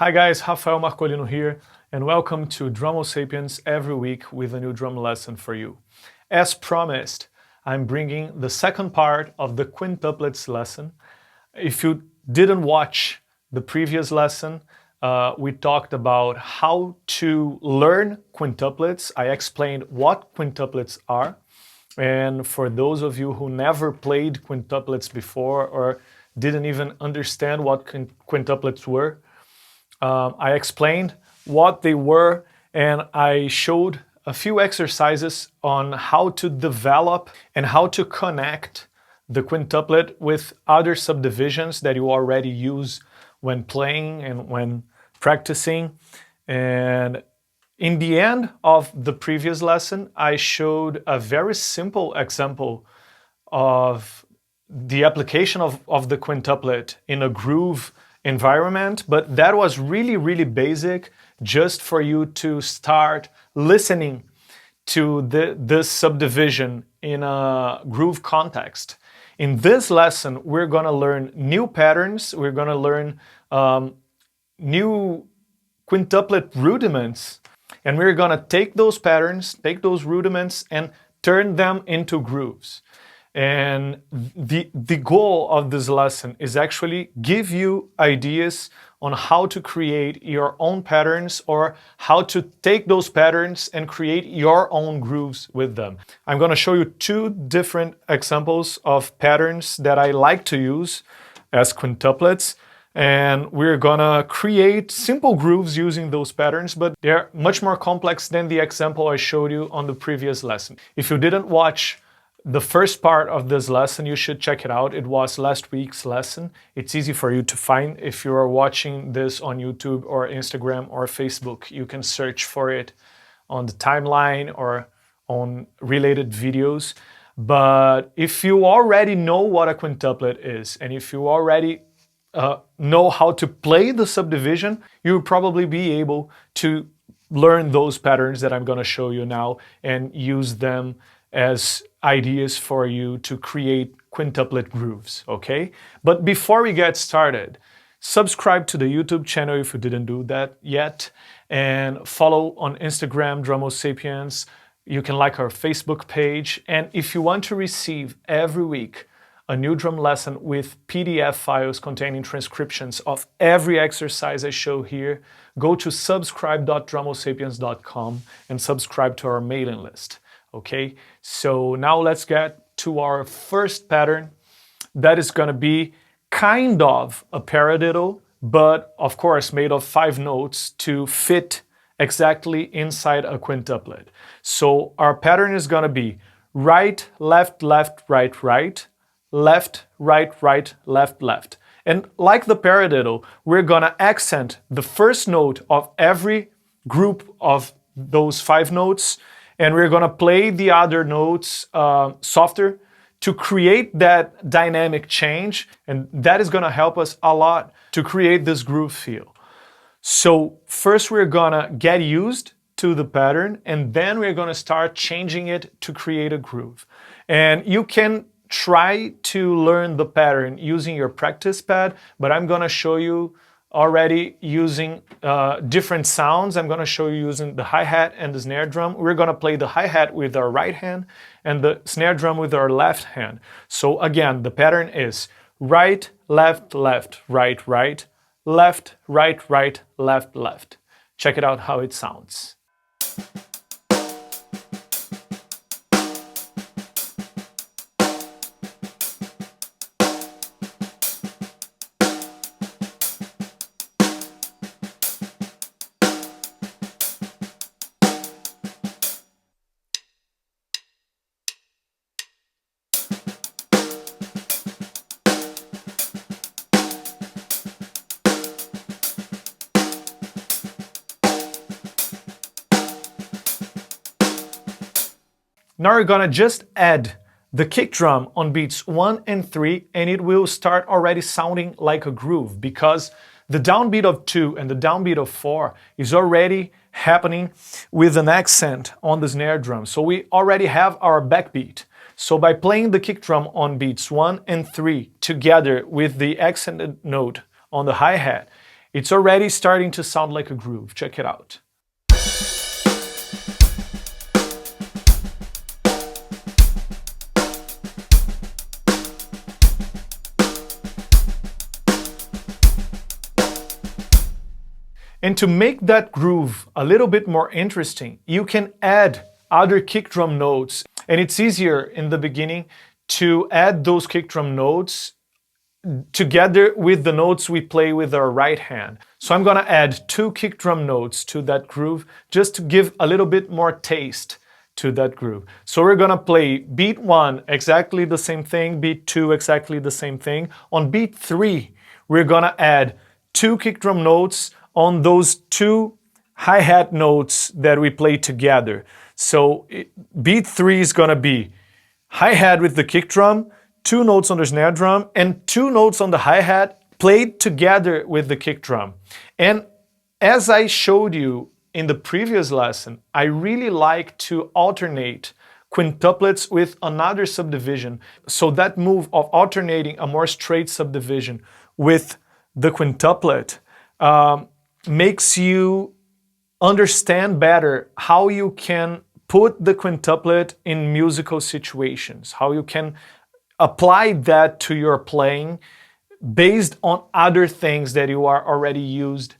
Hi guys, Rafael Marcolino here, and welcome to Drum Sapiens every week with a new drum lesson for you. As promised, I'm bringing the second part of the quintuplets lesson. If you didn't watch the previous lesson, we talked about how to learn quintuplets. I explained what quintuplets are. And for those of you who never played quintuplets before or didn't even understand what quintuplets were, I explained what they were, and I showed a few exercises on how to develop and how to connect the quintuplet with other subdivisions that you already use when playing and when practicing. And in the end of the previous lesson, I showed a very simple example of the application of the quintuplet in a groove environment, but that was really basic, just for you to start listening to this subdivision in a groove context. In this lesson, we're going to learn new patterns, we're going to learn new quintuplet rudiments, and we're going to take those patterns, take those rudiments, and turn them into grooves. And the goal of this lesson is actually give you ideas on how to create your own patterns or how to take those patterns and create your own grooves with them. I'm going to show you two different examples of patterns that I like to use as quintuplets. And we're gonna create simple grooves using those patterns, but they're much more complex than the example I showed you on the previous lesson. If you didn't watch the first part of this lesson, you should check it out. It was last week's lesson. It's easy for you to find if you are watching this on YouTube or Instagram or Facebook. You can search for it on the timeline or on related videos. But if you already know what a quintuplet is, and if you already know how to play the subdivision, you'll probably be able to learn those patterns that I'm going to show you now and use them as ideas for you to create quintuplet grooves, okay? But before we get started, subscribe to the YouTube channel if you didn't do that yet, and follow on Instagram, Drum Sapiens. You can like our Facebook page, and if you want to receive every week a new drum lesson with PDF files containing transcriptions of every exercise I show here, go to subscribe.drumsapiens.com and subscribe to our mailing list. Okay, so now let's get to our first pattern. That is going to be kind of a paradiddle, but of course made of 5 notes to fit exactly inside a quintuplet. So our pattern is going to be right, left, left, right, right, left, right, right, left, left. And like the paradiddle, we're going to accent the first note of every group of those 5 notes, and we're going to play the other notes softer to create that dynamic change, and that is going to help us a lot to create this groove feel. So first we're going to get used to the pattern, and then we're going to start changing it to create a groove. And you can try to learn the pattern using your practice pad, but I'm going to show you already using different sounds. I'm going to show you using the hi-hat and the snare drum. We're going to play the hi-hat with our right hand and the snare drum with our left hand. So again, the pattern is right, left, left, right, right, left, right, right, left, left. Check it out how it sounds. Now we're gonna just add the kick drum on beats 1 and 3, and it will start already sounding like a groove because the downbeat of 2 and the downbeat of 4 is already happening with an accent on the snare drum. So we already have our backbeat. So by playing the kick drum on beats 1 and 3 together with the accented note on the hi-hat, It's already starting to sound like a groove. Check it out. And to make that groove a little bit more interesting, you can add other kick drum notes. And it's easier in the beginning to add those kick drum notes together with the notes we play with our right hand. So I'm gonna add 2 kick drum notes to that groove just to give a little bit more taste to that groove. So we're gonna play beat 1, exactly the same thing, beat 2, exactly the same thing. On beat 3, we're gonna add 2 kick drum notes on those 2 hi-hat notes that we play together. So beat 3 is gonna be hi-hat with the kick drum, 2 notes on the snare drum, and 2 notes on the hi-hat played together with the kick drum. And as I showed you in the previous lesson, I really like to alternate quintuplets with another subdivision. So that move of alternating a more straight subdivision with the quintuplet makes you understand better how you can put the quintuplet in musical situations, how you can apply that to your playing based on other things that you are already used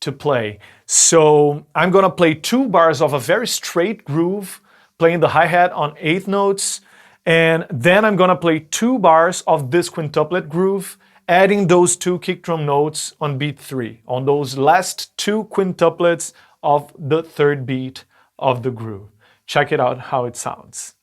to play. So I'm gonna play 2 bars of a very straight groove, playing the hi-hat on 8th notes, and then I'm gonna play 2 bars of this quintuplet groove, adding those 2 kick drum notes on beat 3, on those last 2 quintuplets of the 3rd beat of the groove. Check it out how it sounds.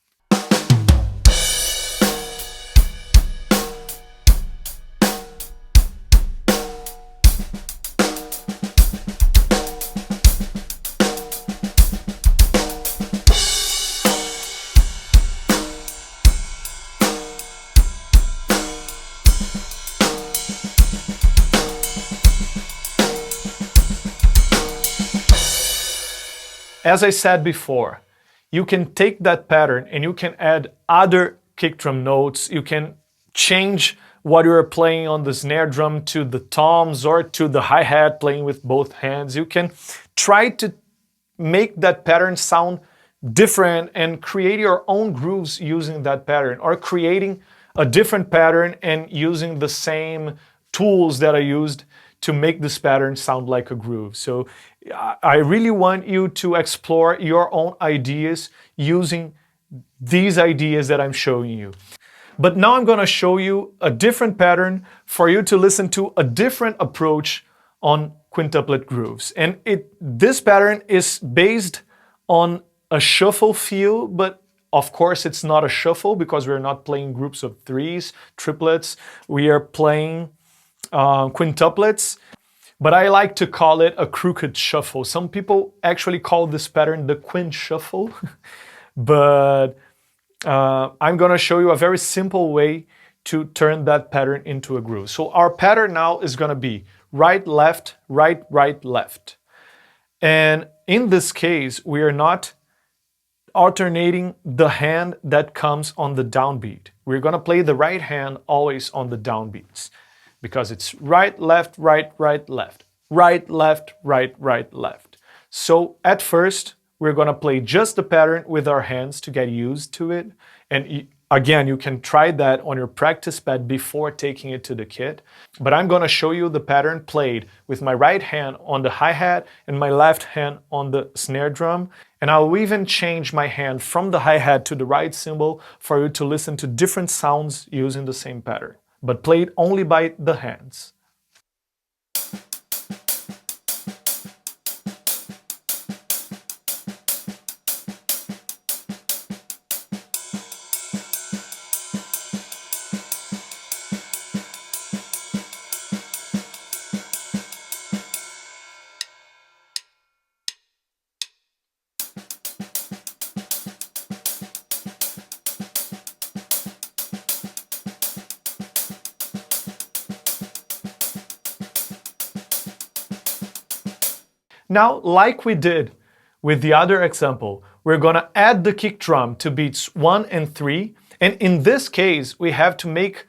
As I said before, you can take that pattern and you can add other kick drum notes. You can change what you're playing on the snare drum to the toms or to the hi-hat, playing with both hands. You can try to make that pattern sound different and create your own grooves using that pattern, or creating a different pattern and using the same tools that I used to make this pattern sound like a groove. So I really want you to explore your own ideas using these ideas that I'm showing you. But now I'm going to show you a different pattern for you to listen to a different approach on quintuplet grooves. And this pattern is based on a shuffle feel, but of course it's not a shuffle because we're not playing groups of 3s, triplets. We are playing quintuplets. But I like to call it a crooked shuffle. Some people actually call this pattern the quint shuffle. But I'm going to show you a very simple way to turn that pattern into a groove. So our pattern now is going to be right, left, right, right, left. And in this case, we are not alternating the hand that comes on the downbeat. We're going to play the right hand always on the downbeats, because it's right, left, right, right, left, right, left, right, right, left. So at first, we're going to play just the pattern with our hands to get used to it. And again, you can try that on your practice pad before taking it to the kit. But I'm going to show you the pattern played with my right hand on the hi-hat and my left hand on the snare drum. And I'll even change my hand from the hi-hat to the right cymbal for you to listen to different sounds using the same pattern, but played only by the hands. Now, like we did with the other example, we're going to add the kick drum to beats 1 and 3. And in this case, we have to make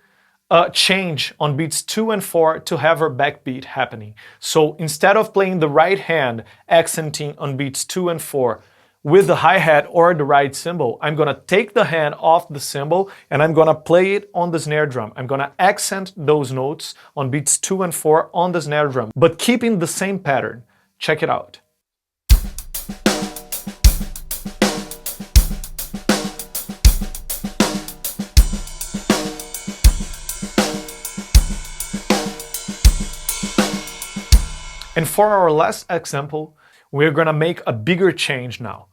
change on beats 2 and 4 to have our backbeat happening. So instead of playing the right hand accenting on beats 2 and 4 with the hi-hat or the right cymbal, I'm gonna take the hand off the cymbal and I'm gonna play it on the snare drum. I'm gonna accent those notes on beats 2 and 4 on the snare drum, but keeping the same pattern. Check it out. And for our last example, we're gonna make a bigger change now.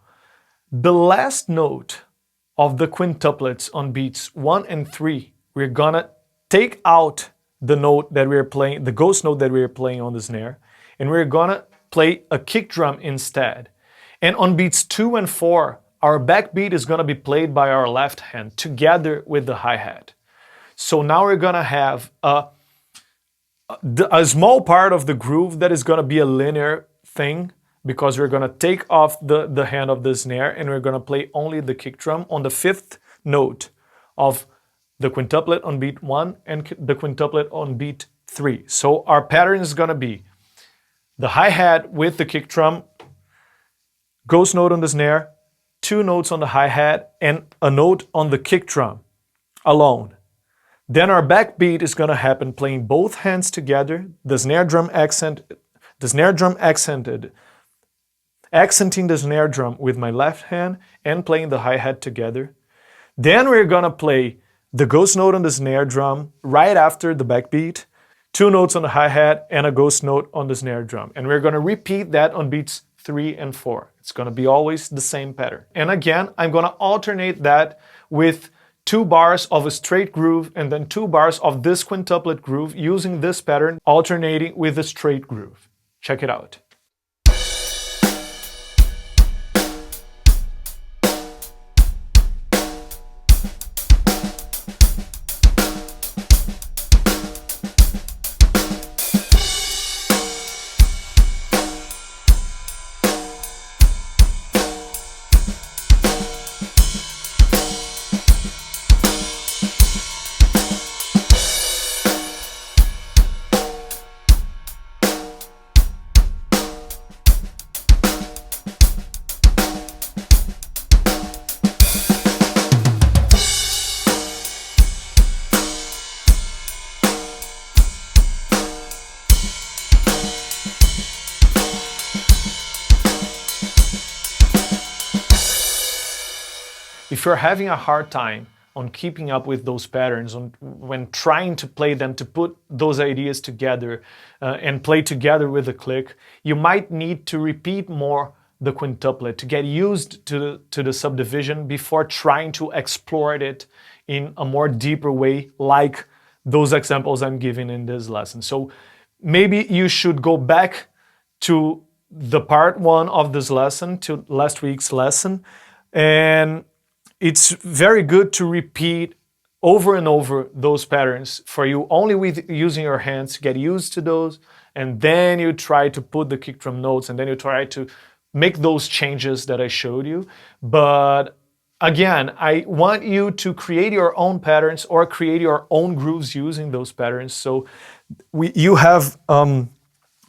The last note of the quintuplets on beats 1 and 3, we're gonna take out the note that we're playing, the ghost note that we're playing on the snare, and we're gonna play a kick drum instead. And on beats 2 and 4, our backbeat is gonna be played by our left hand together with the hi-hat. So now we're gonna have a small part of the groove that is gonna be a linear thing, because we're gonna take off the hand of the snare and we're gonna play only the kick drum on the 5th note of the quintuplet on beat 1 and the quintuplet on beat 3. So our pattern is gonna be the hi-hat with the kick drum, ghost note on the snare, 2 notes on the hi-hat, and a note on the kick drum alone. Then our backbeat is gonna happen playing both hands together, the snare drum accented, accenting the snare drum with my left hand and playing the hi-hat together. Then we're gonna play the ghost note on the snare drum right after the backbeat, 2 notes on the hi-hat and a ghost note on the snare drum. And we're gonna repeat that on beats 3 and 4. It's gonna be always the same pattern. And again, I'm gonna alternate that with 2 bars of a straight groove and then 2 bars of this quintuplet groove using this pattern, alternating with a straight groove. Check it out. If you're having a hard time on keeping up with those patterns, when trying to play them, to put those ideas together and play together with the click, you might need to repeat more the quintuplet to get used to the subdivision before trying to explore it in a more deeper way, like those examples I'm giving in this lesson. So maybe you should go back to the part 1 of this lesson, to last week's lesson, and it's very good to repeat over and over those patterns for you, only with using your hands to get used to those, and then you try to put the kick drum notes, and then you try to make those changes that I showed you. But again, I want you to create your own patterns or create your own grooves using those patterns, so you have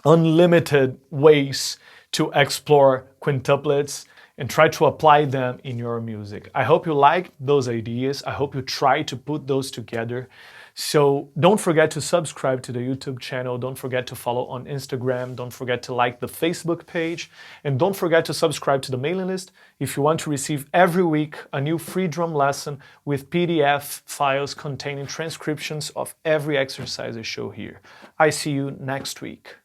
unlimited ways to explore quintuplets and try to apply them in your music. I hope you liked those ideas. I hope you try to put those together. So don't forget to subscribe to the YouTube channel. Don't forget to follow on Instagram. Don't forget to like the Facebook page. And don't forget to subscribe to the mailing list if you want to receive every week a new free drum lesson with PDF files containing transcriptions of every exercise I show here. I see you next week.